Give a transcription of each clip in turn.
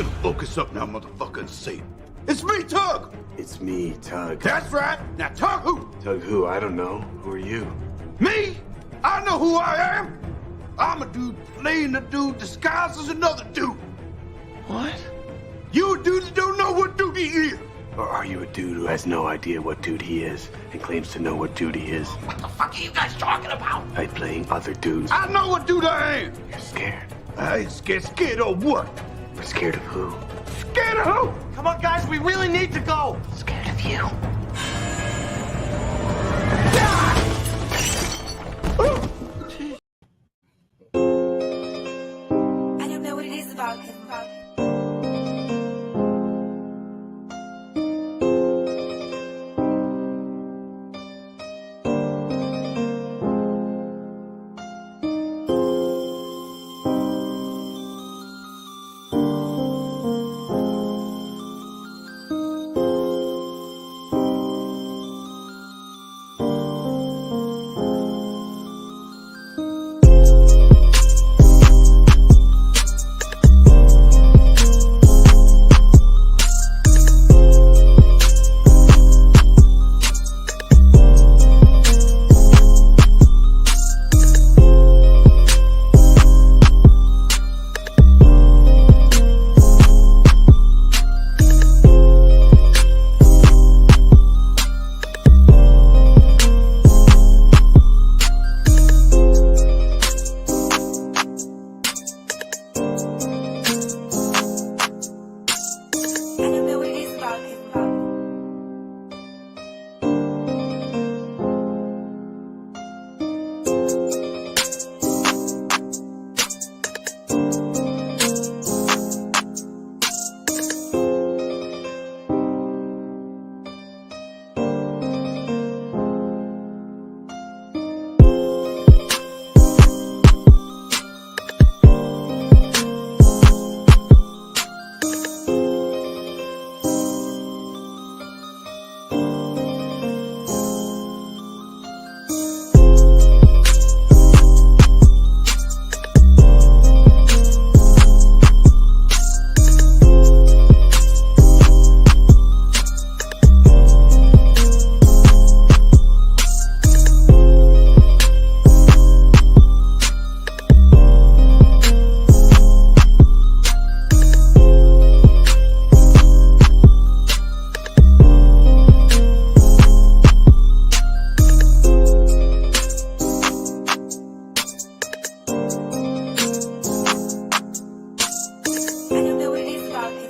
gonna focus up now, motherfucker, and say it. It's me, Tug! It's me, Tug. That's right. Now, Tug who? Tug who? I don't know. Who are you? Me? I know who I am. I'm a dude playing a dude disguised as another dude. What? You a dude that don't know what dude he is. Or are you a dude who has no idea what dude he is and claims to know what dude he is? What the fuck are you guys talking about? By playing other dudes. I know what dude I am. You're scared. I ain't scared. Scared of what? We're scared of who? Scared of who? Come on, guys, we really need to go. Scared of you. I don't know what it is about him. I don't know what it is about him. I don't know what it is about him.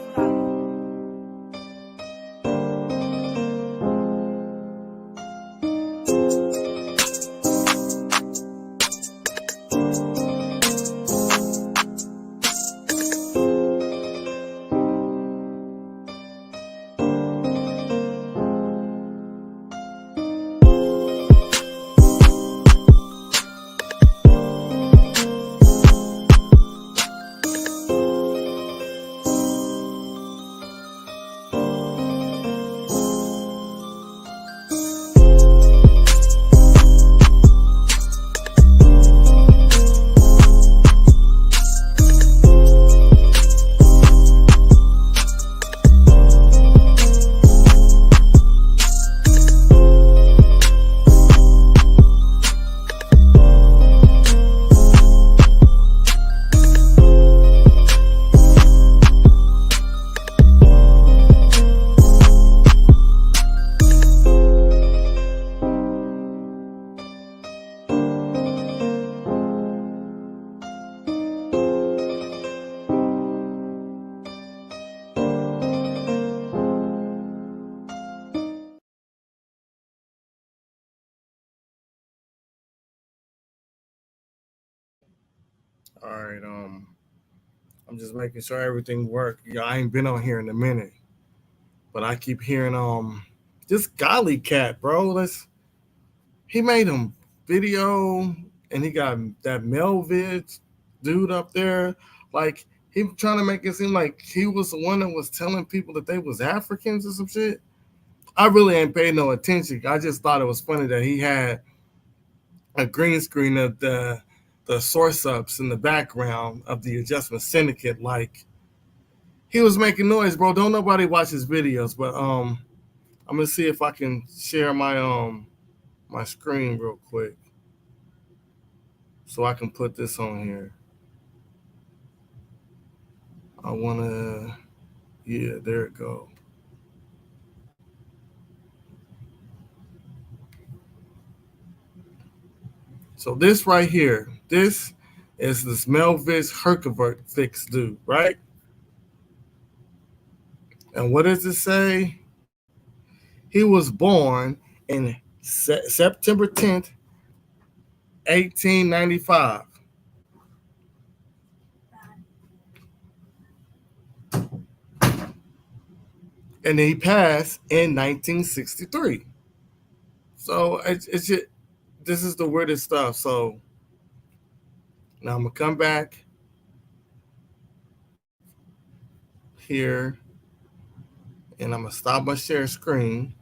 All right, I'm just making sure everything works. Yeah, I ain't been on here in a minute, but I keep hearing this Golly Cat, bro. He made him video, and he got that Melvid dude up there. Like he trying to make it seem like he was the one that was telling people that they was Africans or some shit. I really ain't paid no attention. I just thought it was funny that he had a green screen of the source ups in the background of the Adjustment Syndicate, like he was making noise, bro. Don't nobody watch his videos, but I'm gonna see if I can share my my screen real quick so I can put this on here. I wanna, yeah, there it go. So this right here, this is this Melvis Herkovich dude, right? And what does it say? He was born in September 10th, 1895. And he passed in 1963. So it's just, this is the weirdest stuff. So now I'm going to come back here and I'm going to stop my share screen.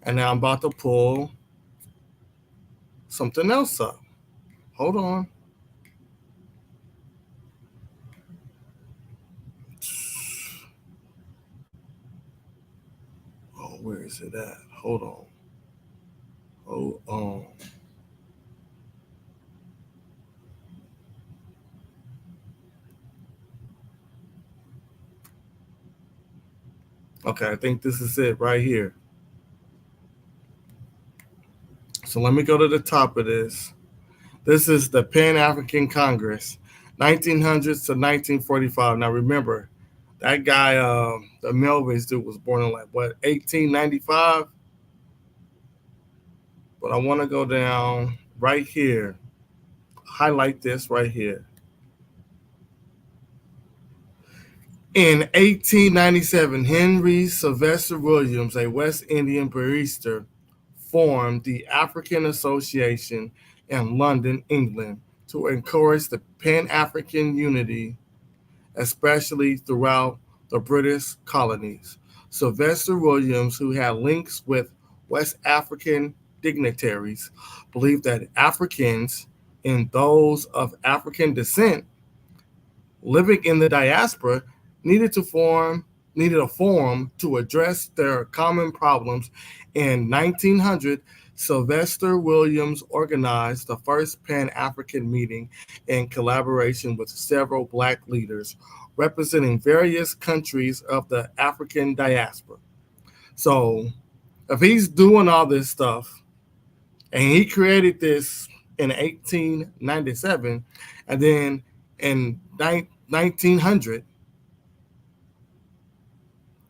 And now I'm about to pull something else up. Hold on. Oh, where is it at? Hold on. Hold on. Okay, I think this is it right here. So let me go to the top of this. This is the Pan-African Congress, 1900s to 1945. Now remember, that guy, the Melvis dude, was born in like, what, 1895? But I want to go down right here. Highlight this right here. In 1897, Henry Sylvester Williams, a West Indian barrister, formed the African Association in London, England, to encourage the Pan-African unity, especially throughout the British colonies. Sylvester Williams, who had links with West African dignitaries, believed that Africans and those of African descent living in the diaspora needed a forum to address their common problems. In 1900, Sylvester Williams organized the first Pan-African meeting in collaboration with several Black leaders representing various countries of the African diaspora. So if he's doing all this stuff and he created this in 1897, and then in 1900,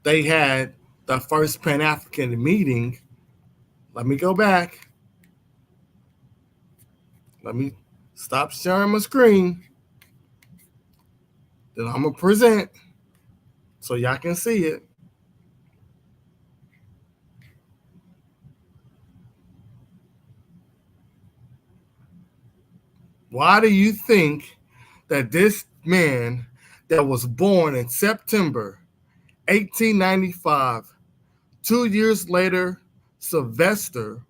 they had the first Pan-African meeting. Let me go back. Let me stop sharing my screen. Then I'm going to present so y'all can see it. Why do you think that this man that was born in September 1895, 2 years later, Sylvester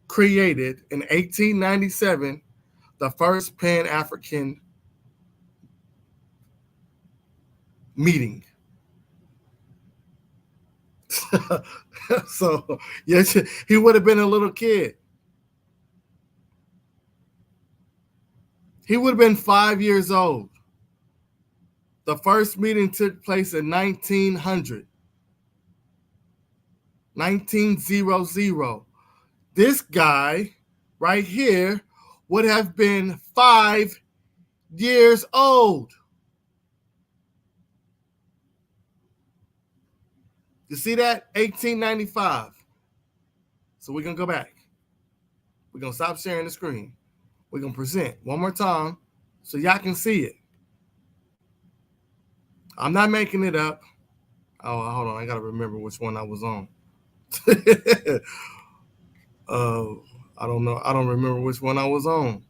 created in 1897 the first Pan-African meeting? So, yes, he would have been a little kid. He would have been 5 years old. The first meeting took place in 1900. 1900. This guy right here would have been 5 years old. You see that? 1895. So we're going to go back. We're going to stop sharing the screen. We're going to present one more time so y'all can see it. I'm not making it up. Oh, hold on. I got to remember which one I was on. I don't know. I don't remember which one I was on.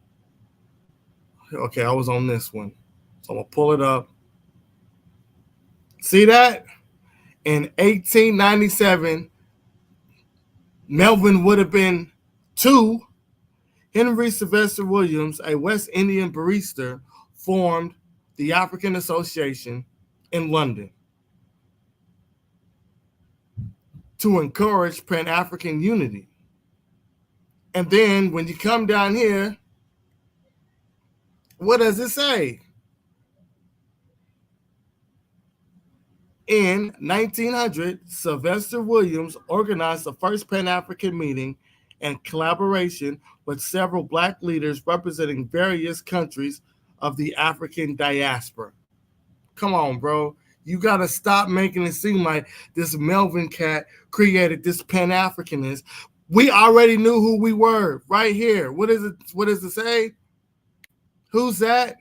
Okay, I was on this one. So I'm going to pull it up. See that? In 1897, Melvin would have been 2. Henry Sylvester Williams, a West Indian barrister, formed the African Association in London to encourage Pan-African unity. And then when you come down here, what does it say? In 1900, Sylvester Williams organized the first Pan-African meeting in collaboration with several Black leaders representing various countries of the African diaspora. Come on, bro. You got to stop making it seem like this Melvin cat created this Pan-Africanist. We already knew who we were right here. What is it? What does it say? Who's that?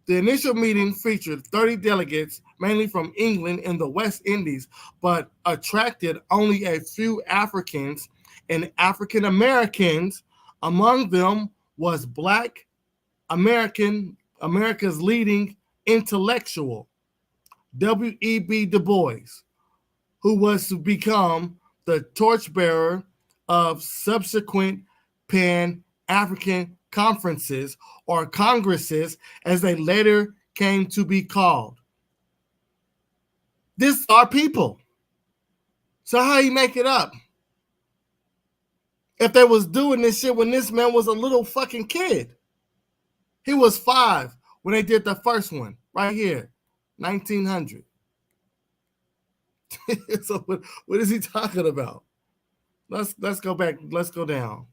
The initial meeting featured 30 delegates, mainly from England and the West Indies, but attracted only a few Africans and African Americans. Among them was Black America's leading intellectual, W.E.B. Du Bois, who was to become the torchbearer of subsequent Pan-African conferences, or congresses as they later came to be called. This are people. So how you make it up? If they was doing this shit when this man was a little fucking kid. He was 5 when they did the first one, right here, 1900. So what is he talking about? Let's go back. Let's go down.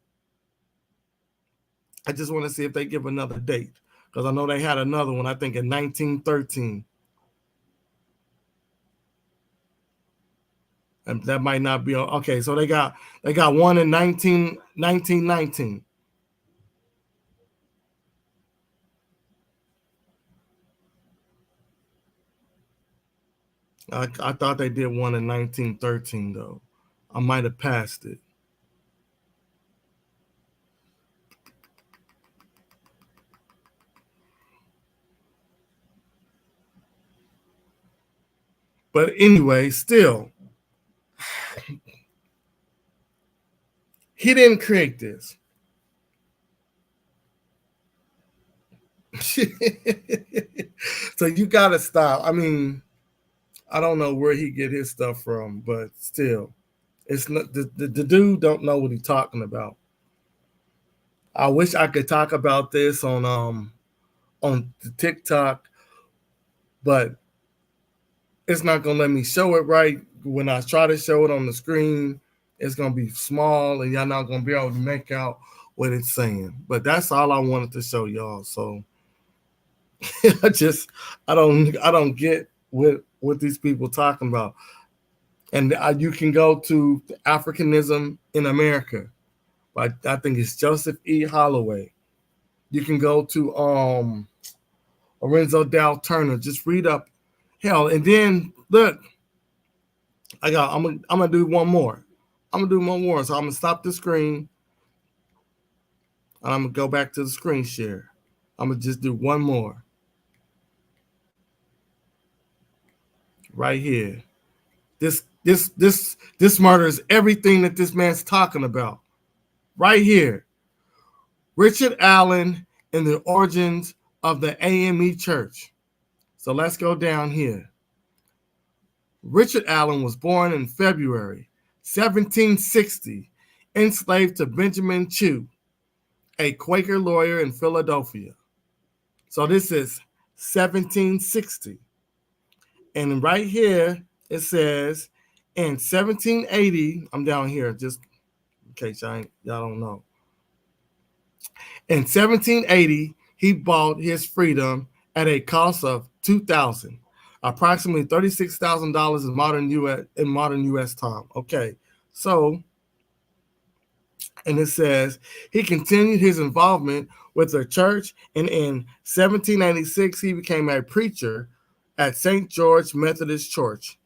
I just want to see if they give another date, because I know they had another one, I think in 1913. And that might not be okay. So they got one in 1919. I thought they did one in 1913 though. I might have passed it. But anyway, still, he didn't create this. So you gotta stop. I mean, I don't know where he get his stuff from, but still, it's not the dude don't know what he's talking about. I wish I could talk about this on the TikTok, but it's not gonna let me show it right. When I try to show it on the screen, it's gonna be small and y'all not gonna be able to make out what it's saying. But that's all I wanted to show y'all. So I don't get what these people talking about. And you can go to Africanism in America. But I think it's Joseph E. Holloway. You can go to Lorenzo Dow Turner. Just read up. Hell, and then look, I'm gonna do one more. So I'm gonna stop the screen and I'm gonna go back to the screen share. I'm gonna just do one more. Right here. This murders everything that this man's talking about. Right here. Richard Allen and the origins of the AME Church. So let's go down here. Richard Allen was born in February 1760, enslaved to Benjamin Chew, a Quaker lawyer in Philadelphia. So this is 1760. And right here, it says in 1780, I'm down here just in case y'all don't know. In 1780, he bought his freedom at a cost of $2,000, approximately $36,000 in modern U.S. time. Okay, so, and it says he continued his involvement with the church, and in 1786 he became a preacher at St. George Methodist Church,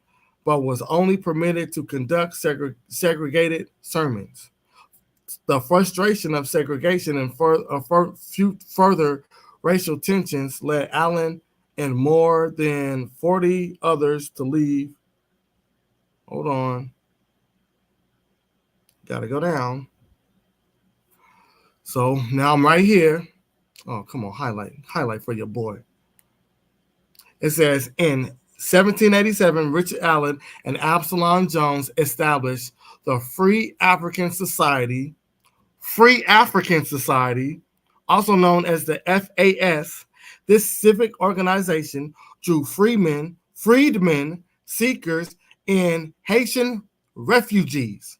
but was only permitted to conduct segregated sermons. The frustration of segregation and further racial tensions led Allen and more than 40 others to leave. Hold on. Gotta go down. So now I'm right here. Oh, come on, highlight for your boy. It says in 1787, Richard Allen and Absalom Jones established the Free African Society, also known as the FAS. This civic organization drew freedmen, seekers, and Haitian refugees.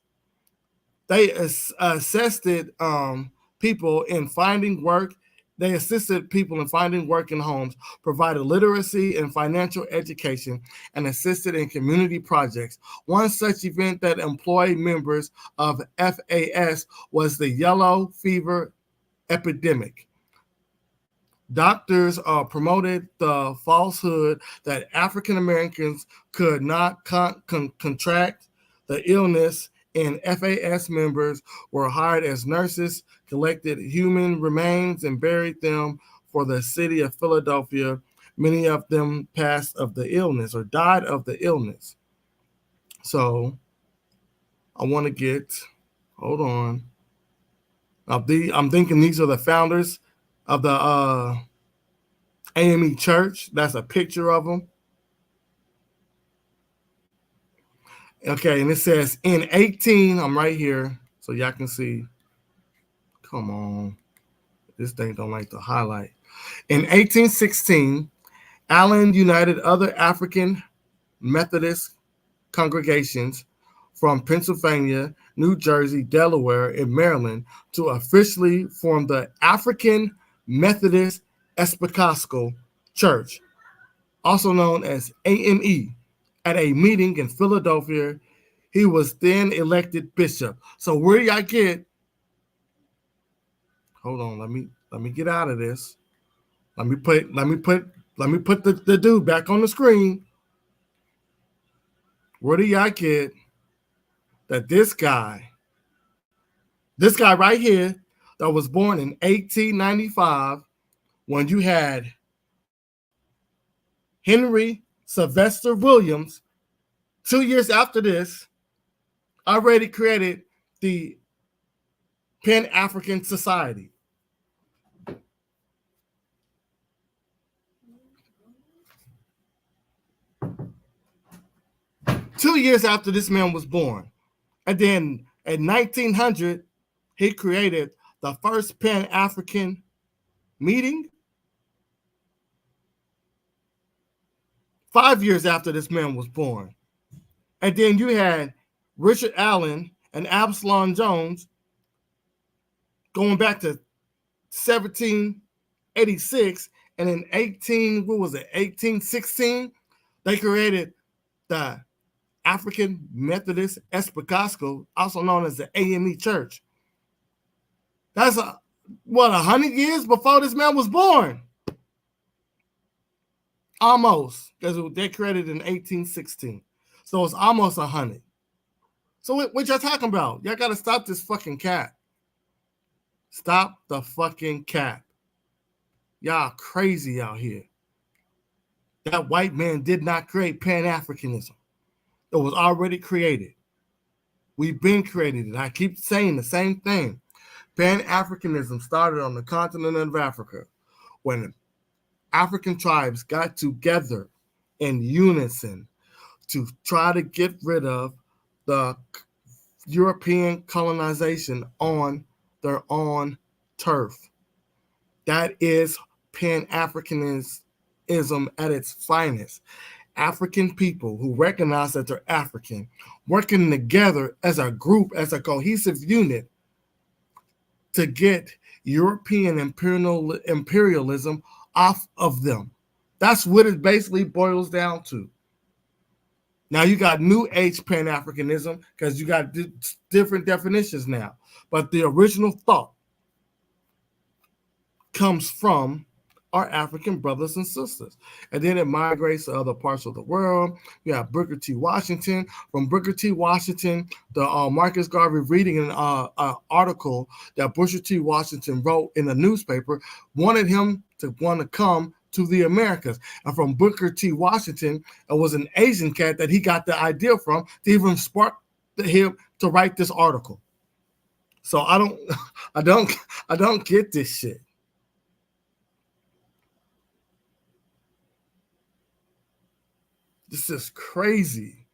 They assisted people in finding work. They assisted people in finding work in homes, provided literacy and financial education, and assisted in community projects. One such event that employed members of FAS was the yellow fever epidemic. Doctors promoted the falsehood that African Americans could not contract the illness, and FAS members were hired as nurses, collected human remains, and buried them for the city of Philadelphia. Many of them passed of the illness or died of the illness. So I want to get, hold on. I'm thinking these are the founders of the AME Church. That's a picture of them. Okay, and it says in 18, I'm right here, so y'all can see. Come on. This thing don't like to highlight. In 1816, Allen united other African Methodist congregations from Pennsylvania, New Jersey, Delaware, and Maryland to officially form the African Methodist Episcopal Church, also known as AME. At a meeting in Philadelphia, he was then elected bishop. So where do y'all get? Hold on, let me get out of this. Let me put the dude back on the screen. Where do y'all get that this guy right here that was born in 1895, when you had Henry Sylvester Williams, 2 years after this, already created the Pan-African Society. Two years after this man was born. And then in 1900, he created the first Pan-African meeting. 5 years after this man was born. And then you had Richard Allen and Absalom Jones going back to 1786. And in 1816, they created the African Methodist Episcopal, also known as the AME Church. That's 100 years before this man was born. Almost, because they created in 1816. So it's almost 100. So what y'all talking about? Y'all got to stop this fucking cap. Stop the fucking cap. Y'all crazy out here. That white man did not create Pan-Africanism. It was already created. We've been created it. I keep saying the same thing. Pan-Africanism started on the continent of Africa when African tribes got together in unison to try to get rid of the European colonization on their own turf. That is Pan-Africanism at its finest. African people who recognize that they're African, working together as a group, as a cohesive unit to get European imperialism off of them. That's what it basically boils down to. Now you got New Age Pan-Africanism because you got different definitions now. But the original thought comes from our African brothers and sisters. And then it migrates to other parts of the world. You have Booker T. Washington. From Booker T. Washington, the Marcus Garvey reading an article that Booker T. Washington wrote in a newspaper, wanted him to want to come to the Americas. And from Booker T. Washington, it was an Asian cat that he got the idea from to even spark him to write this article. So I don't get this shit. This is crazy.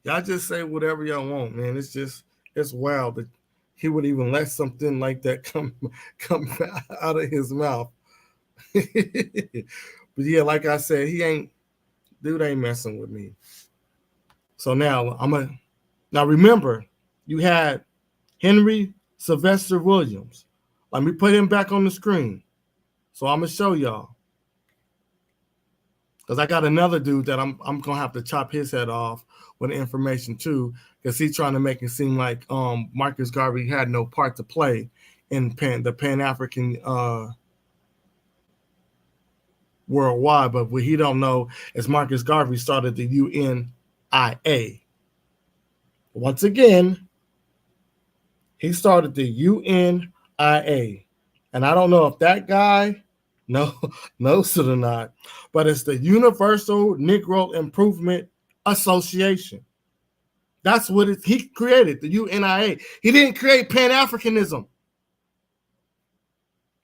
Y'all just say whatever y'all want, man. It's wild that he would even let something like that come out of his mouth. But yeah, like I said, dude ain't messing with me. So now now remember, you had Henry Sylvester Williams. Let me put him back on the screen. So I'm gonna show y'all. Because I got another dude that I'm gonna have to chop his head off with the information too, because he's trying to make it seem like Marcus Garvey had no part to play in the Pan-African worldwide. But what he don't know is Marcus Garvey started the UNIA. Once again, he started the UNIA. And I don't know if that guy knows it or not, but it's the Universal Negro Improvement Association. That's what he created, the UNIA. He didn't create Pan-Africanism.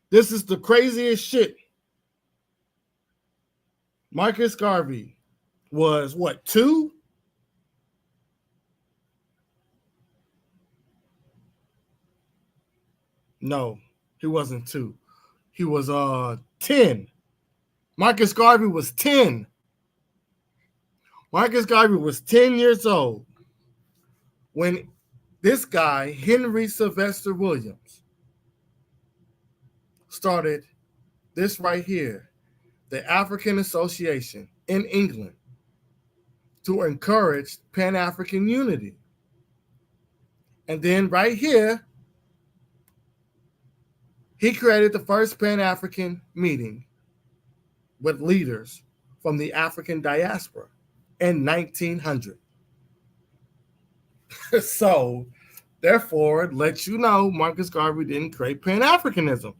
This is the craziest shit. Marcus Garvey was what, 2? No, he wasn't 2. He was 10. Marcus Garvey was 10. Marcus Garvey was 10 years old when this guy, Henry Sylvester Williams, started this right here, the African Association in England, to encourage Pan-African unity. And then right here, he created the first Pan-African meeting with leaders from the African diaspora in 1900. So, therefore, it lets you know Marcus Garvey didn't create Pan-Africanism.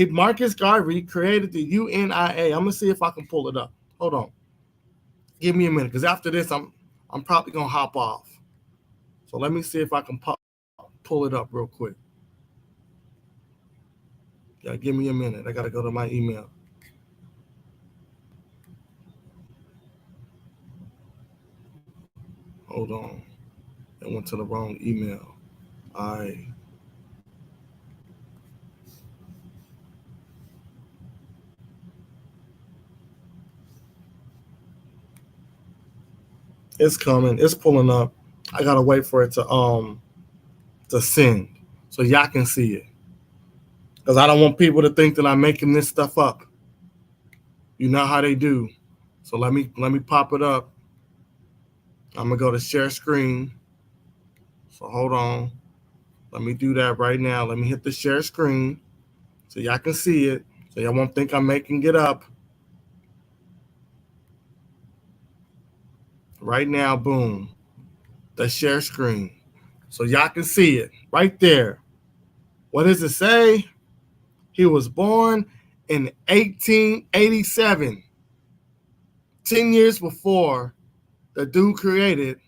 Marcus Garvey created the UNIA. I'm gonna see if I can pull it up. Hold on. Give me a minute, because after this, I'm probably gonna hop off. So let me see if I can pull it up real quick. Yeah, give me a minute. I gotta go to my email. Hold on. I went to the wrong email. It's coming. It's pulling up. I gotta wait for it to send so y'all can see it. Because I don't want people to think that I'm making this stuff up. You know how they do. So let me pop it up. I'm gonna go to share screen. So hold on. Let me do that right now. Let me hit the share screen so y'all can see it. So y'all won't think I'm making it up. Right now, boom. The share screen. So y'all can see it right there. What does it say? He was born in 1887, 10 years before the dude created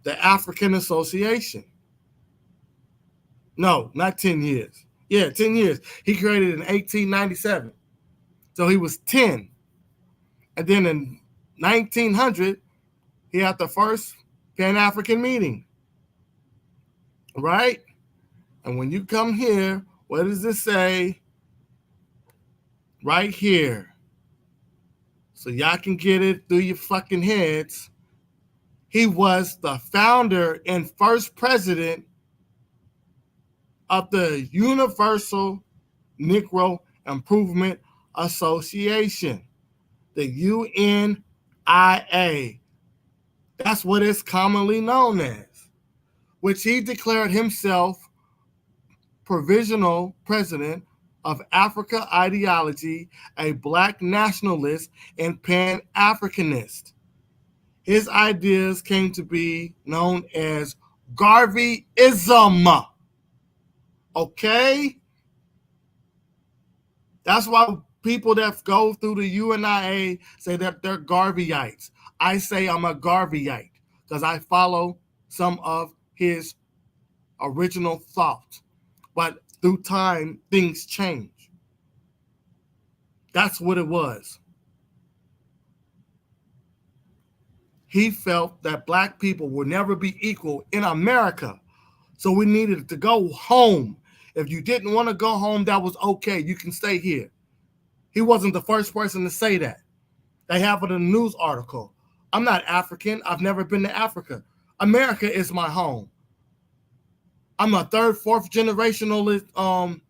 the African Association. No, not 10 years. Yeah, 10 years. He created it in 1897. So he was 10. And then in 1900, he had the first Pan-African meeting. Right? And when you come here, what does it say? Right here. So y'all can get it through your fucking heads. He was the founder and first president of the Universal Negro Improvement Association, the UNIA. That's what it's commonly known as, which he declared himself provisional president of Africa ideology, a black nationalist and Pan-Africanist. His ideas came to be known as Garveyism. Okay? That's why people that go through the UNIA say that they're Garveyites. I say I'm a Garveyite because I follow some of his original thought. But through time, things change. That's what it was. he felt that black people will never be equal in America. So we needed to go home. If you didn't want to go home, that was okay. You can stay here. He wasn't the first person to say that. They have it in a news article. I'm not African. I've never been to Africa. America is my home. I'm a third, fourth generational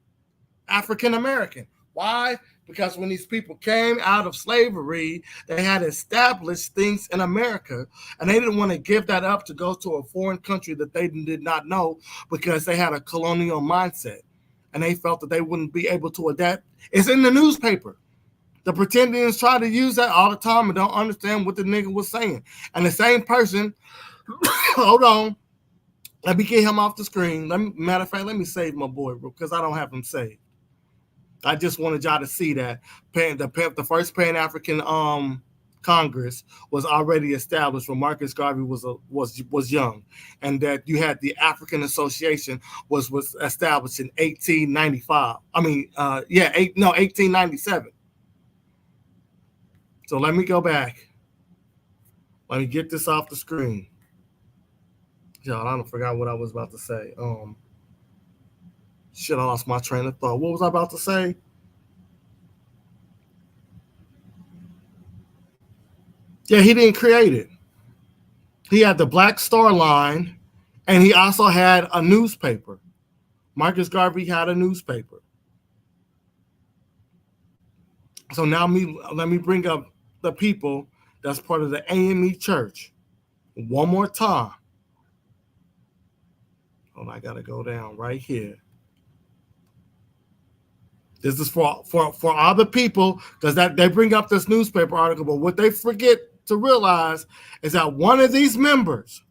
African American. Why? Because when these people came out of slavery, they had established things in America, and they didn't want to give that up to go to a foreign country that they did not know, because they had a colonial mindset, and they felt that they wouldn't be able to adapt. It's in the newspaper. The pretendians try to use that all the time and don't understand what the nigga was saying. And the same person, hold on, let me get him off the screen. Matter of fact, let me save my boy, bro, because I don't have him saved. I just wanted y'all to see that the first Pan-African Congress was already established when Marcus Garvey was young, and that you had the African Association was established in 1895. 1897. So let me go back. Let me get this off the screen. Y'all, I don't forgot what I was about to say. Shit, I lost my train of thought. What was I about to say? Yeah, he didn't create it. He had the Black Star Line, and he also had a newspaper. Marcus Garvey had a newspaper. So now let me bring up the people that's part of the AME Church one more time. Oh, I gotta go down right here. This is for other people, because that they bring up this newspaper article, but what they forget to realize is that one of these members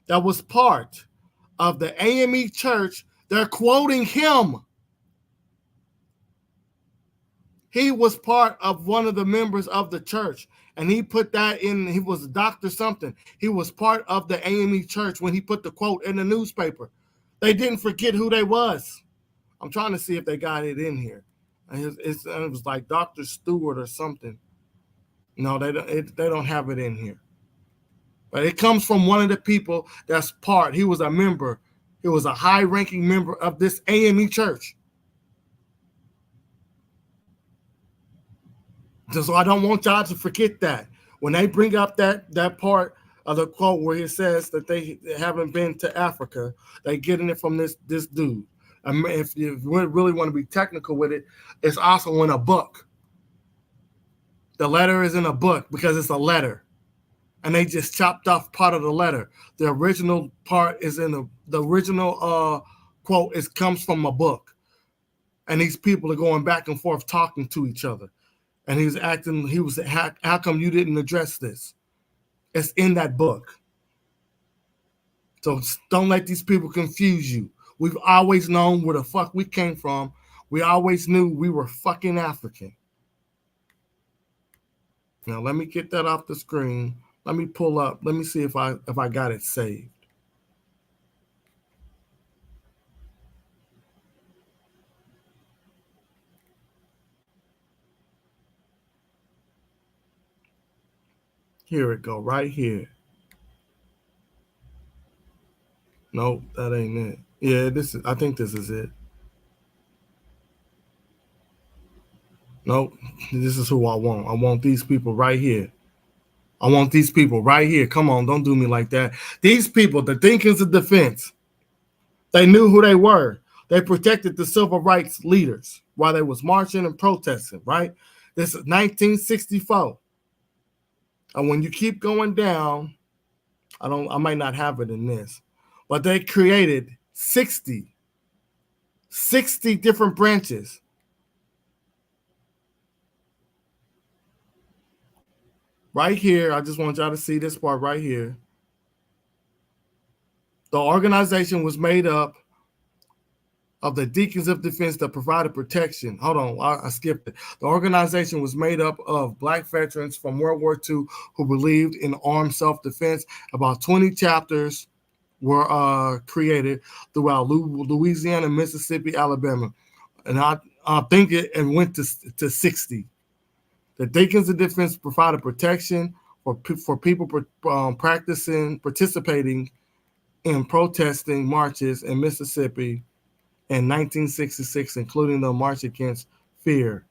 that was part of the AME Church, they're quoting him. He was part of one of the members of the church, and he put that in. He was Dr. something. He was part of the AME Church when he put the quote in the newspaper. They didn't forget who they was. I'm trying to see if they got it in here. It was like Dr. Stewart or something. No, they don't have it in here. But it comes from one of the people that's part. He was a member. He was a high-ranking member of this AME Church. So I don't want y'all to forget that. When they bring up that part of the quote where it says that they haven't been to Africa, they getting it from this dude. If you really want to be technical with it, it's also in a book. The letter is in a book because it's a letter. And they just chopped off part of the letter. The original part is in the original quote comes from a book. And these people are going back and forth talking to each other. And he was how come you didn't address this? It's in that book. So don't let these people confuse you. We've always known where the fuck we came from. We always knew we were fucking African. Now let me get that off the screen. Let me pull up. Let me see if I got it saved. Here it go, right here. Nope, that ain't it. Yeah, I think this is it. Nope, this is who I want. I want these people right here. I want these people right here. Come on, don't do me like that. These people, the Deacons of Defense, they knew who they were. They protected the civil rights leaders while they was marching and protesting, right? This is 1964. And when you keep going down, I might not have it in this, but they created 60 different branches. Right here, I just want y'all to see this part right here. The organization was made up of the Deacons of Defense that provided protection. Hold on, I skipped it. The organization was made up of Black veterans from World War II who believed in armed self-defense. About 20 chapters were created throughout Louisiana, Mississippi, Alabama. And I think it went to 60. The Deacons of Defense provided protection for people participating in protesting marches in Mississippi in 1966, including the March Against Fear.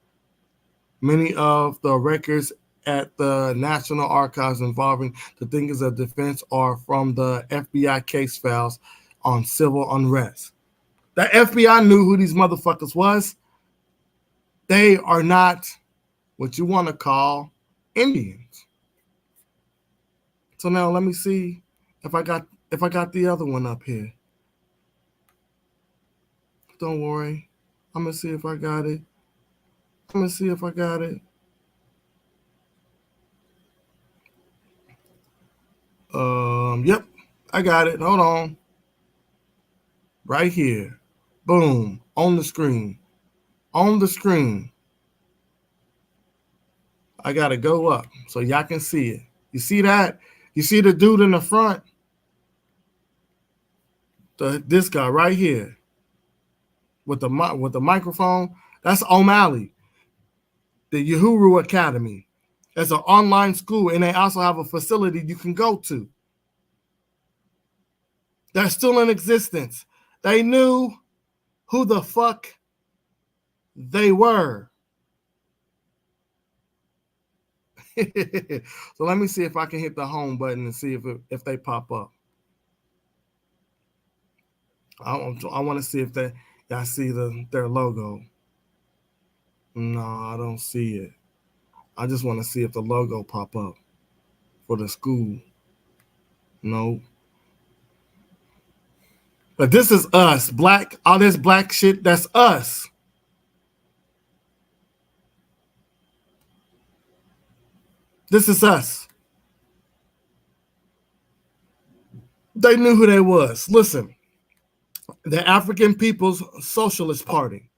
Many of the records at the National Archives involving the Thinkers of Defense are from the FBI case files on civil unrest. The FBI knew who these motherfuckers was. They are not what you want to call Indians. So now let me see if I got the other one up here. Don't worry. I'm going to see if I got it. Yep, I got it. Hold on. Right here. Boom. On the screen. I got to go up so y'all can see it. You see that? You see the dude in the front? This guy right here with the microphone. That's O'Malley, the Uhuru Academy. It's an online school, and they also have a facility you can go to. They're still in existence. They knew who the fuck they were. So let me see if I can hit the home button and see if they pop up. I want to see if y'all see their logo. No, I don't see it. I just want to see if the logo pop up for the school. No. But this is us. Black, all this black shit, that's us. This is us. They knew who they was. Listen, the African People's Socialist Party,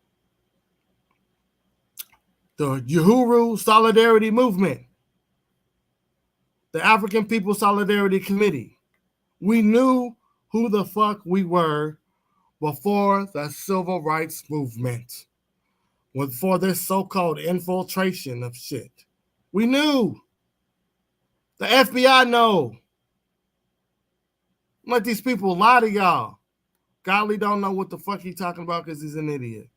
the Uhuru Solidarity Movement, the African People's Solidarity Committee. We knew who the fuck we were before the Civil Rights Movement, before this so-called infiltration of shit. We knew. The FBI know. Let these people lie to y'all. Golly don't know what the fuck he's talking about because he's an idiot.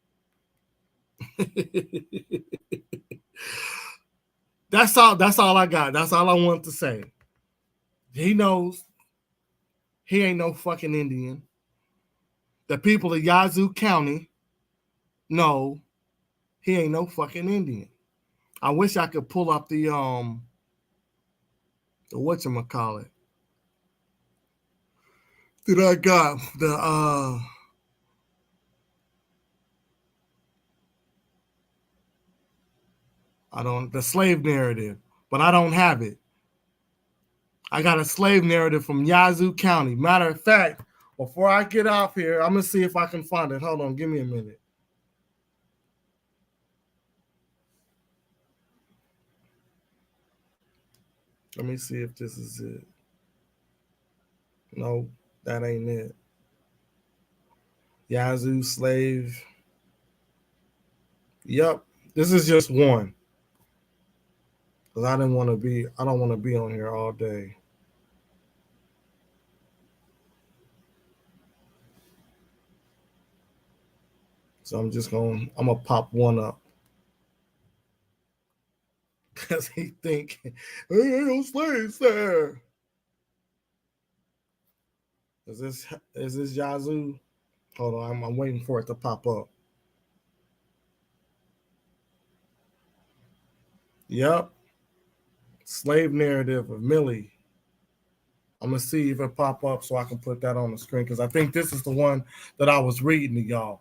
That's all I got. That's all I want to say. He knows he ain't no fucking Indian. The people of Yazoo County know he ain't no fucking Indian. I wish I could pull up the whatchamacallit that I got. The slave narrative, but I don't have it. I got a slave narrative from Yazoo County. Matter of fact, before I get off here, I'm going to see if I can find it. Hold on, give me a minute. Let me see if this is it. No, that ain't it. Yazoo slave. Yep, this is just one. Because I don't want to be on here all day. So I'm going to pop one up. Because he think, there ain't no slaves there. Is this Yazoo? Hold on, I'm waiting for it to pop up. Yep. Slave narrative of Millie. I'm going to see if it pop up so I can put that on the screen because I think this is the one that I was reading to y'all.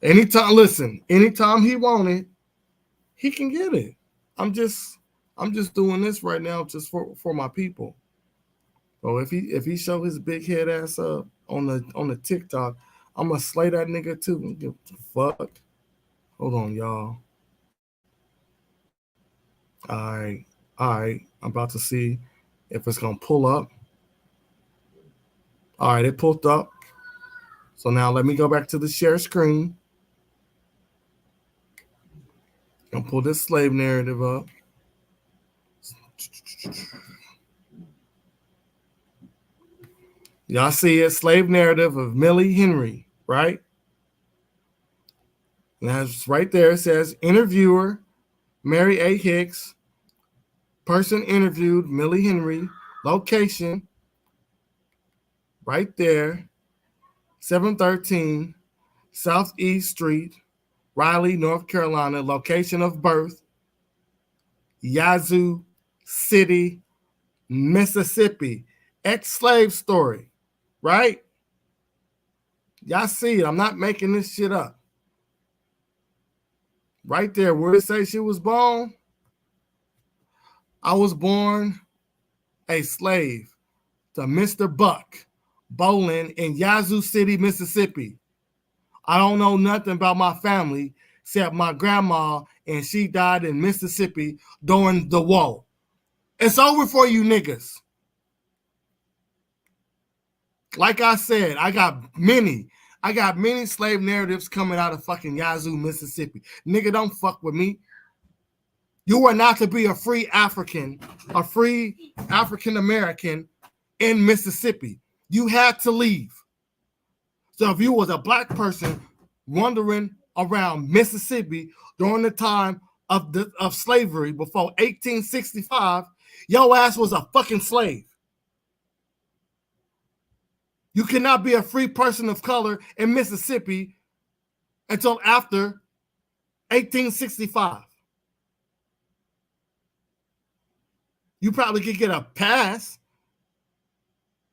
Anytime he want it, he can get it. I'm just doing this right now just for my people. So if he show his big head ass up on the TikTok, I'm gonna slay that nigga too. And give a fuck. Hold on, y'all. All right. I'm about to see if it's gonna pull up. All right, it pulled up. So now let me go back to the share screen. I'm pull this slave narrative up. Y'all see it, slave narrative of Millie Henry, right? And that's right there. It says interviewer, Mary A. Hicks, person interviewed, Millie Henry, location, right there, 713 Southeast Street, Raleigh, North Carolina, location of birth, Yazoo City, Mississippi. Ex-slave story, right? Y'all see it. I'm not making this shit up. Right there, where it says she was born, I was born a slave to Mr. Buck Bowling in Yazoo City, Mississippi. I don't know nothing about my family except my grandma, and she died in Mississippi during the war. It's over for you niggas. Like I said, I got many slave narratives coming out of fucking Yazoo, Mississippi. Nigga, don't fuck with me. You are not to be a free African American in Mississippi. You had to leave. So if you was a black person wandering around Mississippi during the time of slavery before 1865, your ass was a fucking slave. You cannot be a free person of color in Mississippi until after 1865. You probably could get a pass,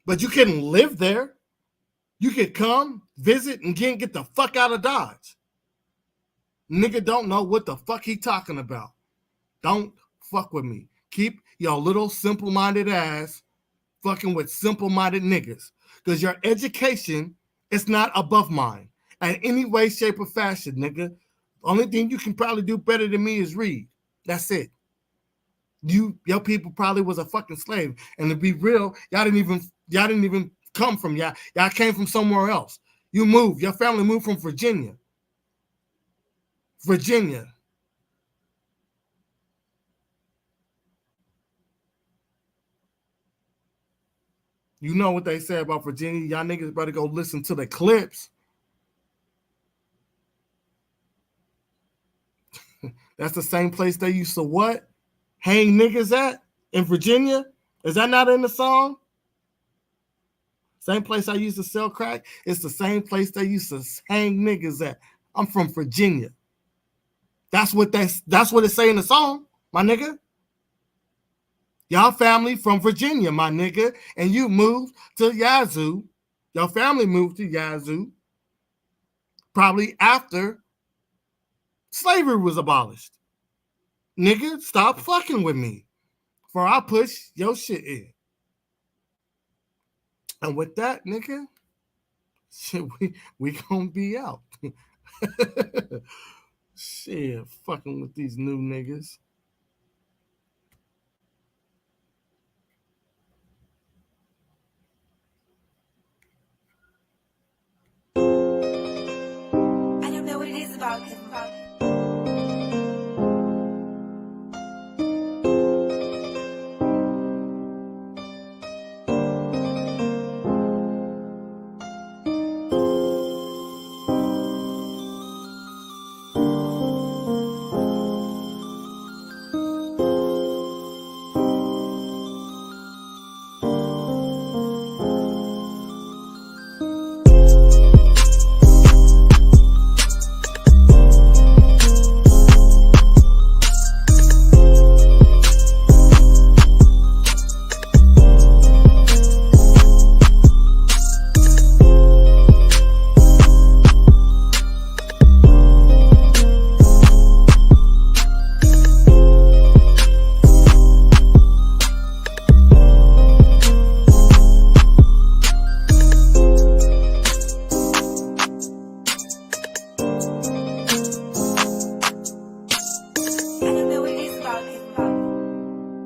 but you couldn't live there. You could come, visit, and get the fuck out of Dodge. Nigga don't know what the fuck he talking about. Don't fuck with me. Keep your little simple-minded ass fucking with simple-minded niggas. Because your education is not above mine in any way, shape, or fashion, nigga. The only thing you can probably do better than me is read. That's it. Your people probably was a fucking slave. And to be real, y'all didn't even come from y'all. Y'all came from somewhere else. You moved. Your family moved from Virginia. Virginia. You know what they say about Virginia. Y'all niggas better go listen to the clips. That's the same place they used to what? Hang niggas at in Virginia? Is that not in the song? Same place I used to sell crack? It's the same place they used to hang niggas at. I'm from Virginia. That's what it say in the song, my nigga. Y'all family from Virginia, my nigga, and you moved to Yazoo. Your family moved to Yazoo probably after slavery was abolished. Nigga, stop fucking with me before I push your shit in. And with that, nigga, shit, we gonna be out. Shit, fucking with these new niggas.